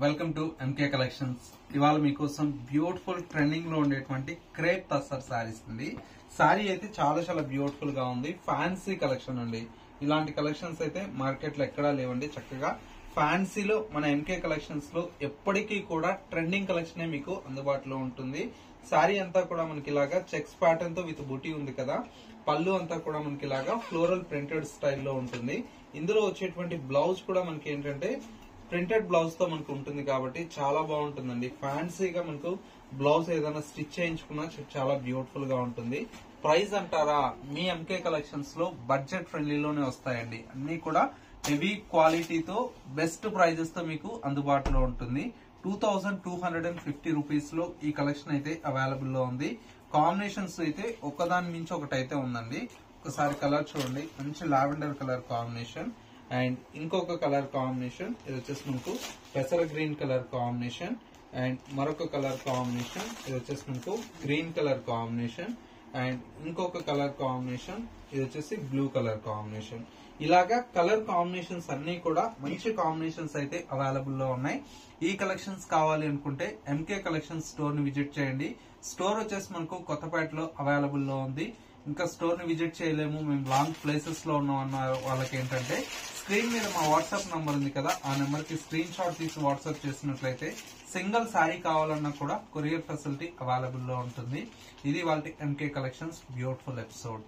Welcome to MK collections. ఇవాళ మీకోసం beautiful trending లో ఉండేటువంటి క్రేప్ టస్సర్ సారీస్ ఉంది. సారీ అయితే చాలా చాలా బ్యూటిఫుల్ గా ఉంది. ఫ్యాన్సీ కలెక్షన్ అండి. ఇలాంటి కలెక్షన్స్ అయితే మార్కెట్ లో ఎక్కడా లేవండి. చక్కగా ఫ్యాన్సీలో మన ఎంకే కలెక్షన్స్ లో ఎప్పటికీ కూడా ట్రెండింగ్ కలెక్షన్ మీకు అందుబాటులో ఉంటుంది. సారీ అంతా కూడా మనకి ఇలాగా చెక్స్ ప్యాటర్న్ తో విత్ బుటీ ఉంది కదా. పళ్ళు అంతా కూడా మనకి ఇలాగా ఫ్లోరల్ ప్రింటెడ్ స్టైల్లో ఉంటుంది. ఇందులో వచ్చేటువంటి బ్లౌజ్ కూడా మనకి ఏంటంటే ప్రింటెడ్ బ్లౌజ్ తో మనకు ఉంటుంది కాబట్టి చాలా బాగుంటుందండి. ఫ్యాన్సీగా మనకు బ్లౌజ్ ఏదైనా స్టిచ్ చేయించుకున్నా చాలా బ్యూటిఫుల్ గా ఉంటుంది. ప్రైస్ అంటారా, మీ ఎంకే కలెక్షన్స్ లో బడ్జెట్ ఫ్రెండ్లీలోనే వస్తాయండి. అన్ని కూడా హెవీ క్వాలిటీతో బెస్ట్ ప్రైజెస్ తో మీకు అందుబాటులో ఉంటుంది. 2250 రూపీస్ లో ఈ కలెక్షన్ అయితే అవైలబుల్ లో ఉంది. కాంబినేషన్స్ అయితే ఒకదాని మించి ఒకటి అయితే ఉందండి. ఒకసారి కలర్ చూడండి, మంచి లావెండర్ కలర్ కాంబినేషన్ అండ్ ఇంకొక కలర్ కాంబినేషన్, ఇది వచ్చేసి మనకు పెసర గ్రీన్ కలర్ కాంబినేషన్ అండ్ మరొక కలర్ కాంబినేషన్, ఇది వచ్చేసి మనకు గ్రీన్ కలర్ కాంబినేషన్ అండ్ ఇంకొక కలర్ కాంబినేషన్, ఇది వచ్చేసి బ్లూ కలర్ కాంబినేషన్. ఇలాగా కలర్ కాంబినేషన్స్ అన్ని కూడా మంచి కాంబినేషన్స్ అయితే అవైలబుల్ లో ఉన్నాయి. ఈ కలెక్షన్స్ కావాలి అనుకుంటే ఎంకే కలెక్షన్ స్టోర్ ని విజిట్ చేయండి. స్టోర్ వచ్చేసి మనకు కొత్తపేటలో అవైలబుల్ లో ఉంది. ఇంకా స్టోర్ ని విజిట్ చేయలేము, మేము లాంగ్ ప్లేసెస్ లో ఉన్నాం అన్న వాళ్ళకి ఏంటంటే స్క్రీన్ మీద మా వాట్సాప్ నంబర్ ఉంది కదా, ఆ నెంబర్ కి స్క్రీన్ షాట్ తీసి వాట్సాప్ చేసినట్లయితే సింగిల్ శారీ కావాలన్నా కూడా కొరియర్ ఫెసిలిటీ అవైలబుల్ లో ఉంటుంది. ఇది వాళ్ళ ఎంకే కలెక్షన్స్ బ్యూటిఫుల్ ఎపిసోడ్.